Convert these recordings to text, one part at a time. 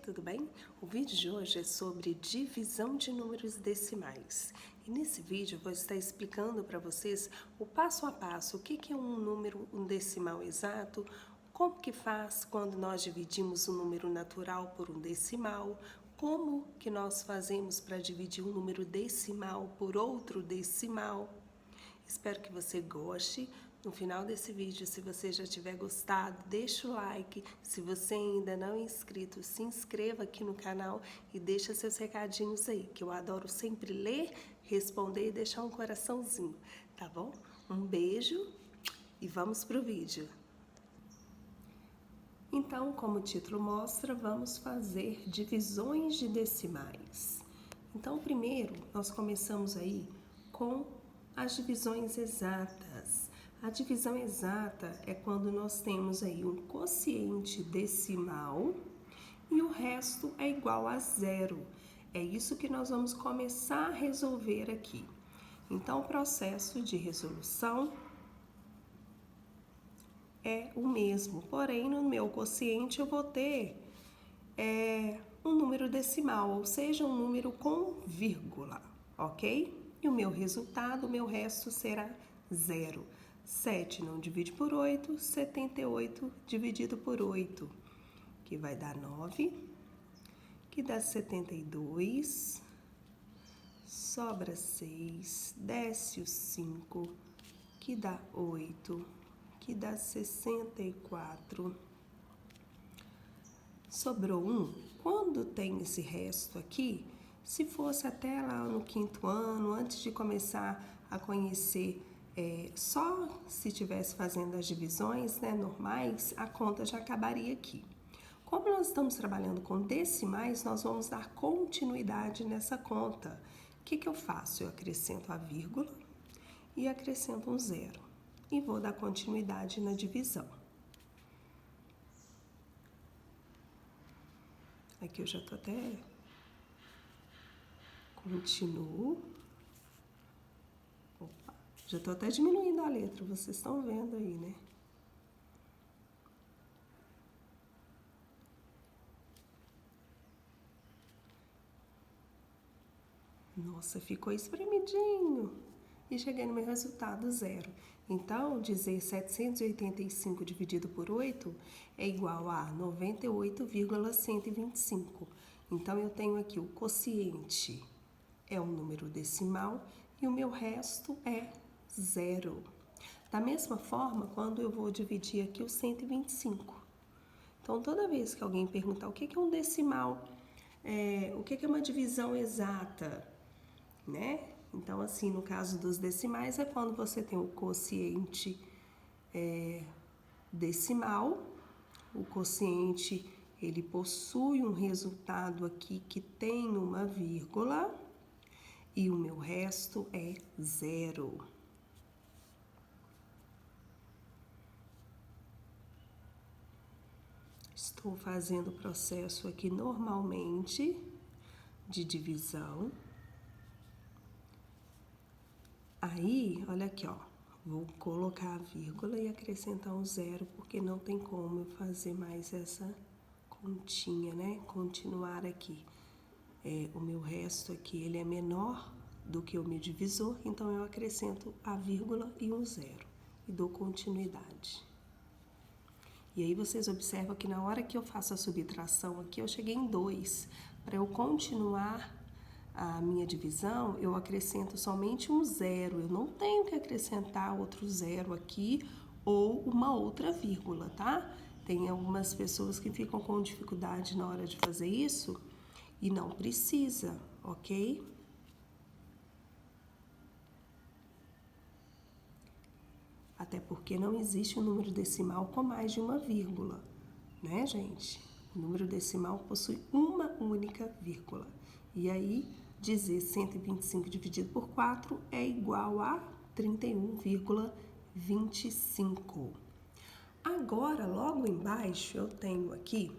tudo bem? O vídeo de hoje é sobre divisão de números decimais. E nesse vídeo eu vou estar explicando para vocês o passo a passo, o que é um decimal exato, como que faz quando nós dividimos um número natural por um decimal, como que nós fazemos para dividir um número decimal por outro decimal. Espero que você goste. No final desse vídeo, se você já tiver gostado, deixa o like. Se você ainda não é inscrito, se inscreva aqui no canal e deixa seus recadinhos aí, que eu adoro sempre ler, responder e deixar um coraçãozinho, tá bom? Um beijo e vamos pro vídeo. Então, como o título mostra, vamos fazer divisões de decimais. Então, primeiro, nós começamos aí com as divisões exatas. A divisão exata é quando nós temos aí um quociente decimal e o resto é igual a zero. É isso que nós vamos começar a resolver aqui. Então, o processo de resolução é o mesmo, porém no meu quociente eu vou ter um número decimal, ou seja, um número com vírgula, ok? E o meu resultado, o meu resto será zero. 7 não divide por 8, 78 dividido por 8, que vai dar 9, que dá 72, sobra 6, desce o 5, que dá 8, que dá 64. Sobrou 1. Quando tem esse resto aqui, se fosse até lá no 5º ano, antes de começar a conhecer, só se estivesse fazendo as divisões normais, a conta já acabaria aqui. Como nós estamos trabalhando com decimais, nós vamos dar continuidade nessa conta. O que eu faço? Eu acrescento a vírgula e acrescento um zero. E vou dar continuidade na divisão. Aqui eu já tô até... Continuo. Opa, já tô até diminuindo a letra, vocês estão vendo aí, né? Nossa, ficou espremidinho. E cheguei no meu resultado, zero. Então, dizer 785 dividido por 8 é igual a 98,125. Então, eu tenho aqui o quociente é um número decimal e o meu resto é zero. Da mesma forma, quando eu vou dividir aqui o 125. Então, toda vez que alguém perguntar o que é um decimal, o que é uma divisão exata, né? Então, assim, no caso dos decimais, é quando você tem o quociente decimal, o quociente, ele possui um resultado aqui que tem uma vírgula e o meu resto é zero. Estou fazendo o processo aqui normalmente de divisão. Aí, olha aqui, ó, vou colocar a vírgula e acrescentar um zero, porque não tem como eu fazer mais essa continha, né? Continuar aqui. O meu resto aqui, ele é menor do que o meu divisor, então eu acrescento a vírgula e um zero e dou continuidade. E aí vocês observam que na hora que eu faço a subtração aqui, eu cheguei em 2. Para eu continuar a minha divisão, eu acrescento somente um zero. Eu não tenho que acrescentar outro zero aqui ou uma outra vírgula, tá? Tem algumas pessoas que ficam com dificuldade na hora de fazer isso e não precisa, ok? Até porque não existe um número decimal com mais de uma vírgula, né, gente? O número decimal possui uma única vírgula. E aí, dizer 125 dividido por 4 é igual a 31,25. Agora, logo embaixo, eu tenho aqui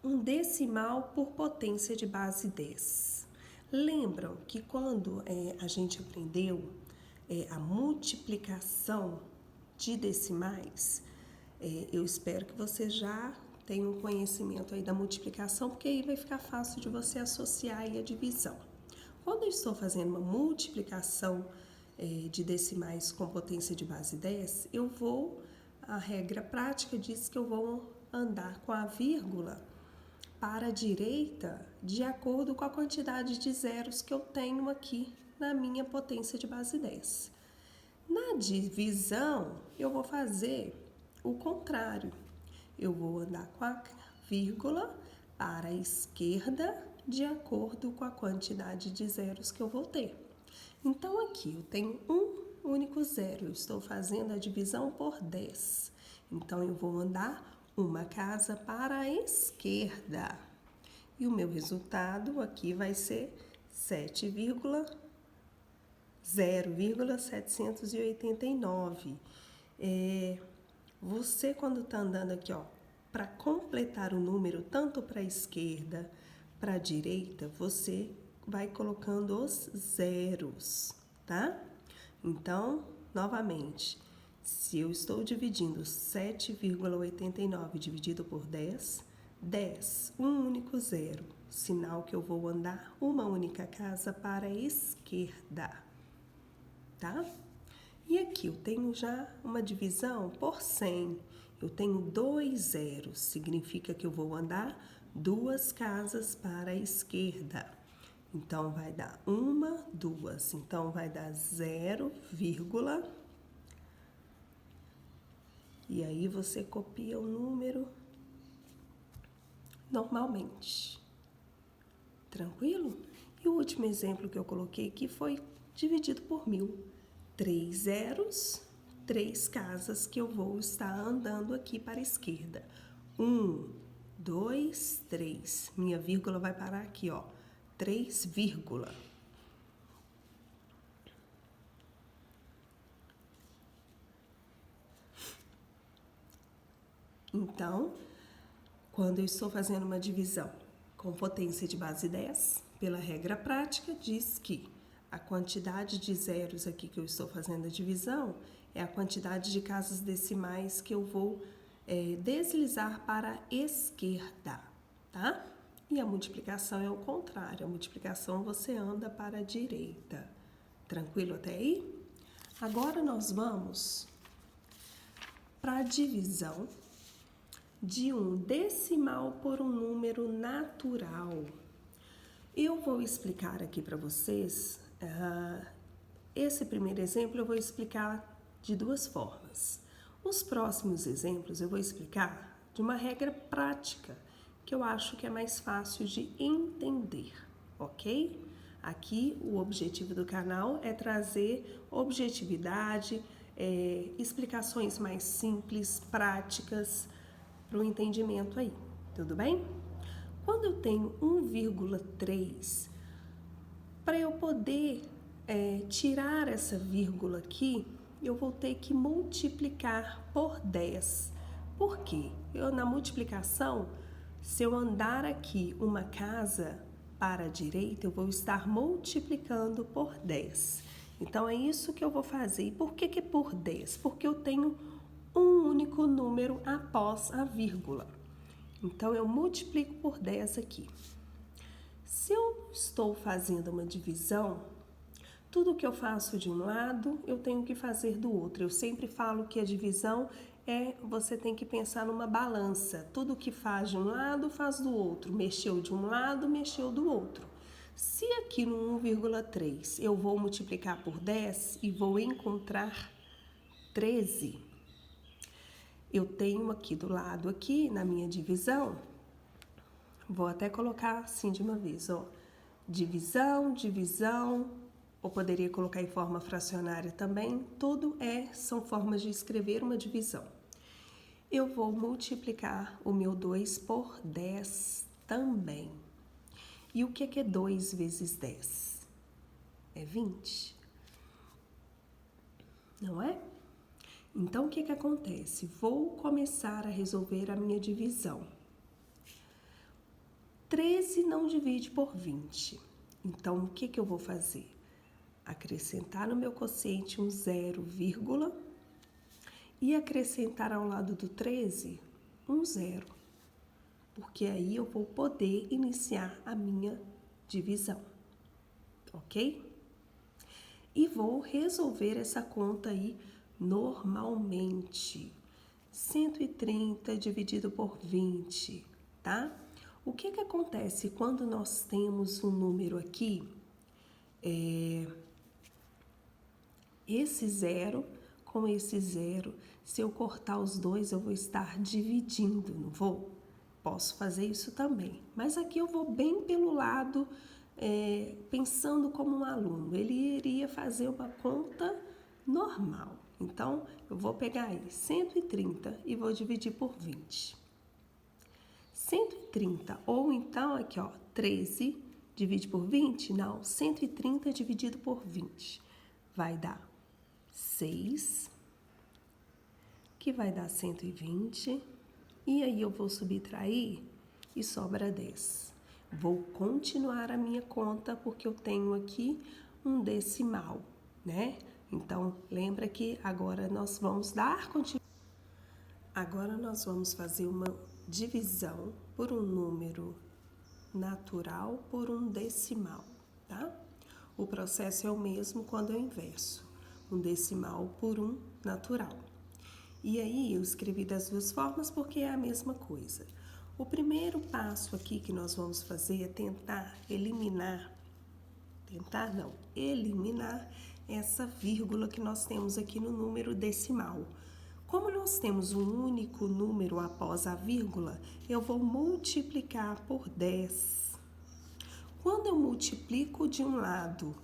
um decimal por potência de base 10. Lembram que quando a gente aprendeu a multiplicação de decimais, eu espero que você já tenha um conhecimento aí da multiplicação, porque aí vai ficar fácil de você associar aí a divisão. Quando eu estou fazendo uma multiplicação de decimais com potência de base 10, a regra prática diz que eu vou andar com a vírgula para a direita de acordo com a quantidade de zeros que eu tenho aqui na minha potência de base 10. Na divisão, eu vou fazer o contrário. Eu vou andar com a vírgula para a esquerda de acordo com a quantidade de zeros que eu vou ter. Então, aqui eu tenho um único zero, eu estou fazendo a divisão por 10. Então, eu vou andar uma casa para a esquerda. E o meu resultado aqui vai ser 0,789. Você, quando está andando aqui, ó, para completar o número tanto para a esquerda, para a direita, você vai colocando os zeros, tá? Então, novamente, se eu estou dividindo 7,89 dividido por 10, 10, um único zero, sinal que eu vou andar uma única casa para a esquerda, tá? E aqui eu tenho já uma divisão por 100. Eu tenho 2 zeros, significa que eu vou andar 2 casas para a esquerda. Então, vai dar 1, 2. Então, vai dar 0, e aí você copia o número normalmente. Tranquilo? E o último exemplo que eu coloquei aqui foi dividido por 1000. 3 zeros, 3 casas que eu vou estar andando aqui para a esquerda. 1, 2, 3. Minha vírgula vai parar aqui, ó. 3, vírgula. Então, quando eu estou fazendo uma divisão com potência de base 10, pela regra prática, diz que a quantidade de zeros aqui que eu estou fazendo a divisão é a quantidade de casas decimais que eu vou deslizar para a esquerda, tá? E a multiplicação é o contrário, a multiplicação você anda para a direita. Tranquilo até aí? Agora nós vamos para a divisão de um decimal por um número natural. Eu vou explicar aqui para vocês, esse primeiro exemplo eu vou explicar de 2 formas. Os próximos exemplos eu vou explicar de uma regra prática, que eu acho que é mais fácil de entender, ok? Aqui o objetivo do canal é trazer objetividade, explicações mais simples, práticas, para o entendimento aí, tudo bem? Quando eu tenho 1,3, para eu poder tirar essa vírgula aqui, eu vou ter que multiplicar por 10. Por quê? Na multiplicação, se eu andar aqui uma casa para a direita, eu vou estar multiplicando por 10. Então, é isso que eu vou fazer. E por que é por 10? Porque eu tenho um único número após a vírgula. Então, eu multiplico por 10 aqui. Se eu estou fazendo uma divisão, tudo que eu faço de um lado, eu tenho que fazer do outro. Eu sempre falo que a divisão você tem que pensar numa balança. Tudo que faz de um lado, faz do outro. Mexeu de um lado, mexeu do outro. Se aqui no 1,3 eu vou multiplicar por 10 e vou encontrar 13, eu tenho aqui do lado, aqui na minha divisão, vou até colocar assim de uma vez, ó. Divisão, divisão, ou poderia colocar em forma fracionária também. Tudo são formas de escrever uma divisão. Eu vou multiplicar o meu 2 por 10 também. E o que é 2 vezes 10? É 20. Não é? Então, o que acontece? Vou começar a resolver a minha divisão. 13 não divide por 20. Então, o que eu vou fazer? Acrescentar no meu quociente um 0, e acrescentar ao lado do 13 um 0. porque aí eu vou poder iniciar a minha divisão, ok? E vou resolver essa conta aí normalmente. 130 dividido por 20, tá? O que acontece quando nós temos um número aqui? Esse zero com esse zero, se eu cortar os dois, eu vou estar dividindo, não vou? Posso fazer isso também, mas aqui eu vou bem pelo lado, pensando como um aluno. Ele iria fazer uma conta normal. Então, eu vou pegar aí 130 e vou dividir por 20. 130, ou então aqui, ó, 13 divide por 20? Não, 130 dividido por 20 vai dar 6, que vai dar 120, e aí eu vou subtrair e sobra 10. Vou continuar a minha conta porque eu tenho aqui um decimal, né? Então, lembra que agora nós vamos dar continuidade. Agora nós vamos fazer uma divisão por um número natural por um decimal, tá? O processo é o mesmo quando eu inverso, um decimal por um natural. E aí eu escrevi das duas formas porque é a mesma coisa. O primeiro passo aqui que nós vamos fazer é eliminar essa vírgula que nós temos aqui no número decimal. Como nós temos um único número após a vírgula, eu vou multiplicar por 10. Quando eu multiplico de um lado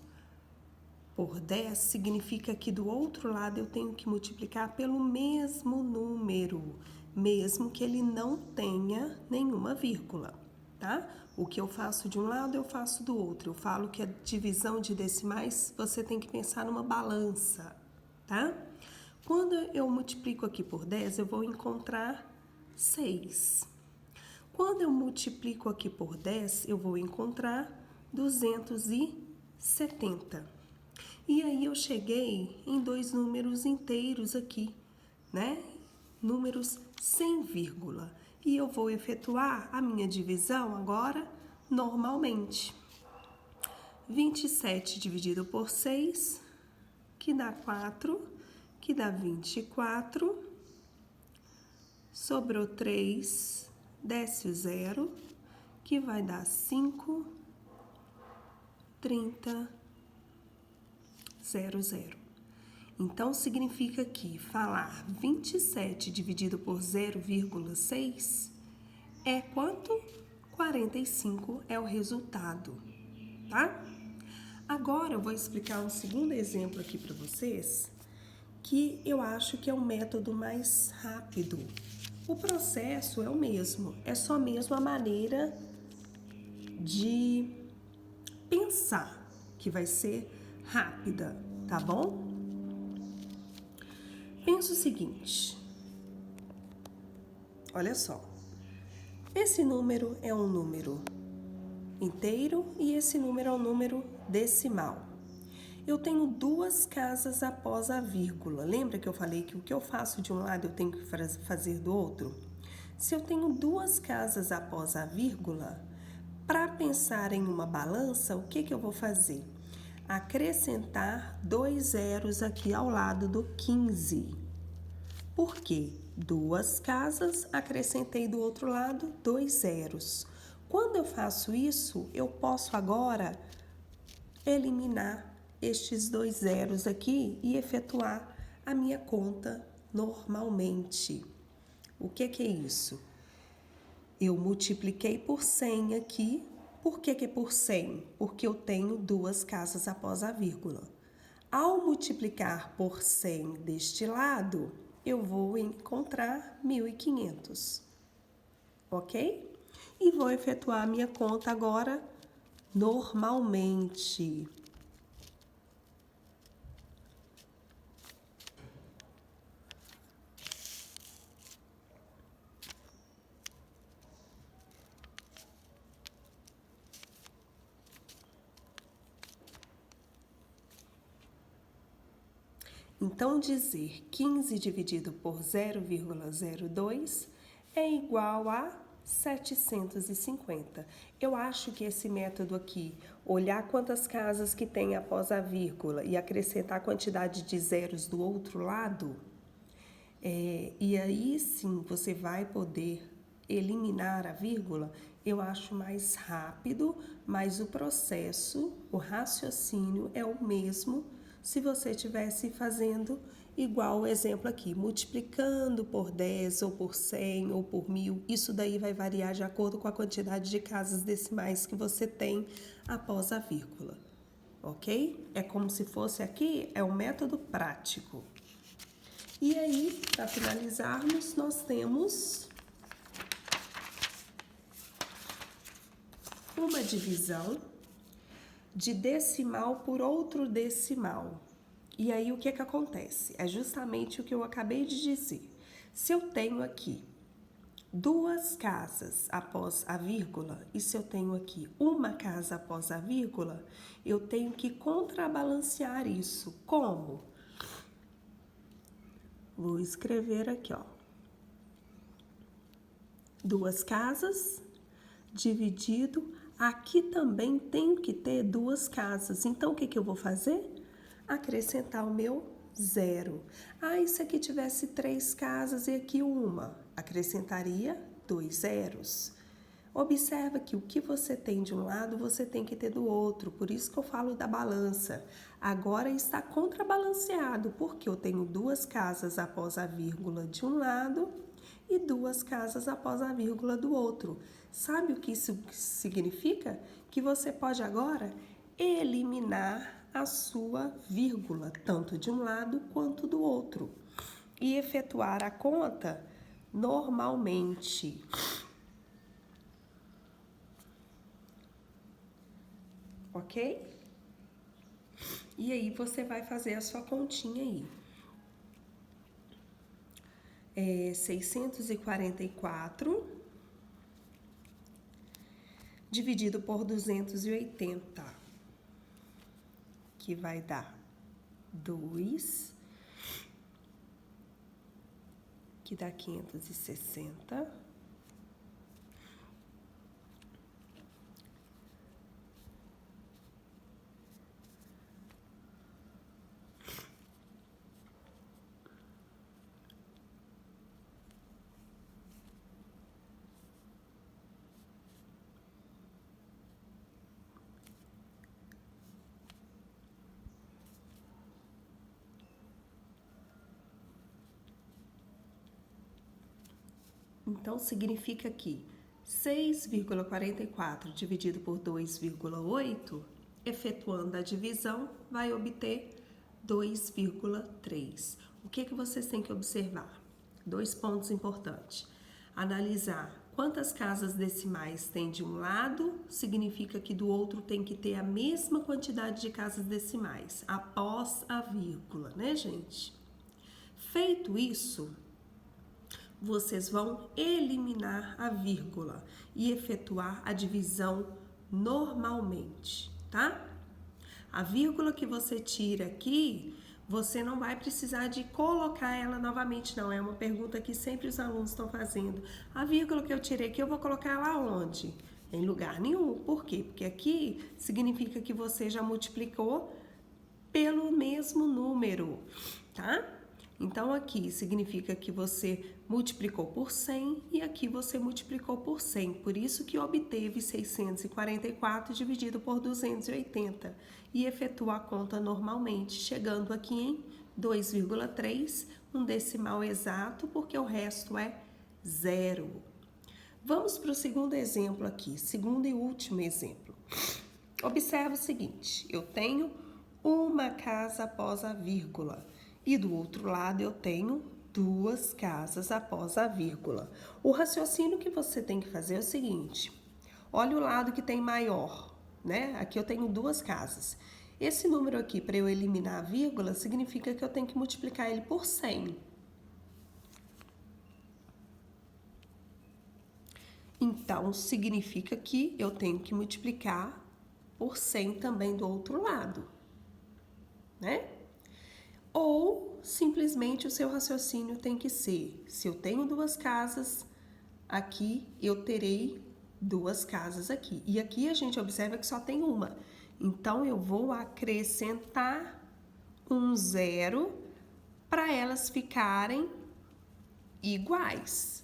por 10, significa que do outro lado eu tenho que multiplicar pelo mesmo número, mesmo que ele não tenha nenhuma vírgula, tá? O que eu faço de um lado, eu faço do outro. Eu falo que a divisão de decimais, você tem que pensar numa balança, tá? Quando eu multiplico aqui por 10, eu vou encontrar 6. Quando eu multiplico aqui por 10, eu vou encontrar 270. E aí eu cheguei em dois números inteiros aqui, né? Números sem vírgula. E eu vou efetuar a minha divisão agora normalmente. 27 dividido por 6, que dá 4, que dá 24. Sobrou 3, desce o 0, que vai dar 5, 30, 00. Então, significa que falar 27 dividido por 0,6 é quanto? 45 é o resultado, tá? Agora, eu vou explicar um segundo exemplo aqui para vocês, que eu acho que é o método mais rápido. O processo é o mesmo, é só mesmo a maneira de pensar, que vai ser rápida, tá bom? Pensa o seguinte, olha só, esse número é um número inteiro e esse número é um número decimal. Eu tenho duas casas após a vírgula. Lembra que eu falei que o que eu faço de um lado eu tenho que fazer do outro? Se eu tenho duas casas após a vírgula, para pensar em uma balança, o que eu vou fazer? Acrescentar 2 zeros aqui ao lado do 15. Por quê? Duas casas, acrescentei do outro lado 2 zeros. Quando eu faço isso, eu posso agora eliminar estes 2 zeros aqui e efetuar a minha conta normalmente. O que é isso? Eu multipliquei por 100 aqui. Por que é por 100? Porque eu tenho duas casas após a vírgula. Ao multiplicar por 100 deste lado, eu vou encontrar 1.500, ok? E vou efetuar a minha conta agora normalmente. Então, dizer 15 dividido por 0,02 é igual a 750. Eu acho que esse método aqui, olhar quantas casas que tem após a vírgula e acrescentar a quantidade de zeros do outro lado, e aí sim você vai poder eliminar a vírgula, eu acho mais rápido, mas o processo, o raciocínio é o mesmo se você estivesse fazendo igual o exemplo aqui, multiplicando por 10 ou por 100 ou por 1000, isso daí vai variar de acordo com a quantidade de casas decimais que você tem após a vírgula, ok? É como se fosse aqui, é um método prático. E aí, para finalizarmos, nós temos uma divisão de decimal por outro decimal. E aí, o que que acontece? É justamente o que eu acabei de dizer. Se eu tenho aqui duas casas após a vírgula e se eu tenho aqui uma casa após a vírgula, eu tenho que contrabalancear isso. Como? Vou escrever aqui, ó. Duas casas dividido, aqui também tenho que ter duas casas. Então, o que que eu vou fazer? Acrescentar o meu zero. Ah, e se aqui tivesse 3 casas e aqui uma? Acrescentaria 2 zeros. Observa que o que você tem de um lado, você tem que ter do outro. Por isso que eu falo da balança. Agora está contrabalanceado, porque eu tenho 2 casas após a vírgula de um lado e 2 casas após a vírgula do outro. Sabe o que isso significa? Que você pode agora eliminar a sua vírgula, tanto de um lado quanto do outro, e efetuar a conta normalmente. Ok? E aí você vai fazer a sua continha aí. 644 dividido por 280, que vai dar 2, que dá 560. Então, significa que 6,44 dividido por 2,8, efetuando a divisão, vai obter 2,3. O que vocês têm que observar? 2 pontos importantes. Analisar quantas casas decimais tem de um lado, significa que do outro tem que ter a mesma quantidade de casas decimais, após a vírgula, né, gente? Feito isso, vocês vão eliminar a vírgula e efetuar a divisão normalmente, tá? A vírgula que você tira aqui, você não vai precisar de colocar ela novamente, não. É uma pergunta que sempre os alunos estão fazendo. A vírgula que eu tirei aqui, eu vou colocar ela onde? Em lugar nenhum. Por quê? Porque aqui significa que você já multiplicou pelo mesmo número, tá? Então, aqui significa que você multiplicou por 100 e aqui você multiplicou por 100. Por isso que obteve 644 dividido por 280 e efetua a conta normalmente, chegando aqui em 2,3, um decimal exato, porque o resto é zero. Vamos para o segundo exemplo aqui, segundo e último exemplo. Observa o seguinte, eu tenho uma casa após a vírgula. E do outro lado eu tenho 2 casas após a vírgula. O raciocínio que você tem que fazer é o seguinte: olha o lado que tem maior, né? Aqui eu tenho 2 casas. Esse número aqui, para eu eliminar a vírgula, significa que eu tenho que multiplicar ele por 100. Então, significa que eu tenho que multiplicar por 100 também do outro lado, né? Ou simplesmente o seu raciocínio tem que ser: se eu tenho 2 casas, aqui eu terei duas casas aqui. E aqui a gente observa que só tem uma. Então, eu vou acrescentar um zero para elas ficarem iguais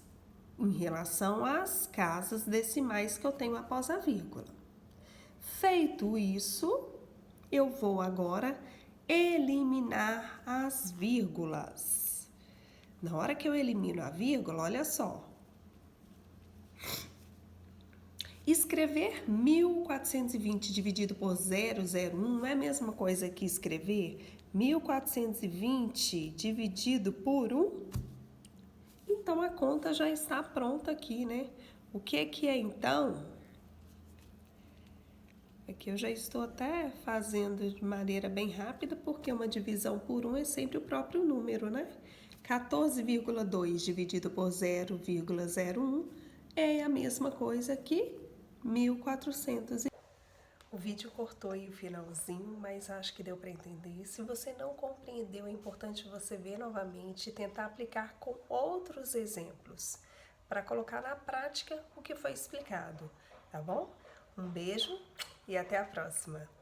em relação às casas decimais que eu tenho após a vírgula. Feito isso, eu vou agora eliminar as vírgulas. Na hora que eu elimino a vírgula, olha só. Escrever 1420 dividido por 001 não é a mesma coisa que escrever 1420 dividido por 1? Então, a conta já está pronta aqui, né? O que é então? Aqui eu já estou até fazendo de maneira bem rápida, porque uma divisão por 1 é sempre o próprio número, né? 14,2 dividido por 0,01 é a mesma coisa que 1400. O vídeo cortou aí o finalzinho, mas acho que deu para entender. Se você não compreendeu, é importante você ver novamente e tentar aplicar com outros exemplos, para colocar na prática o que foi explicado, tá bom? Um beijo e até a próxima!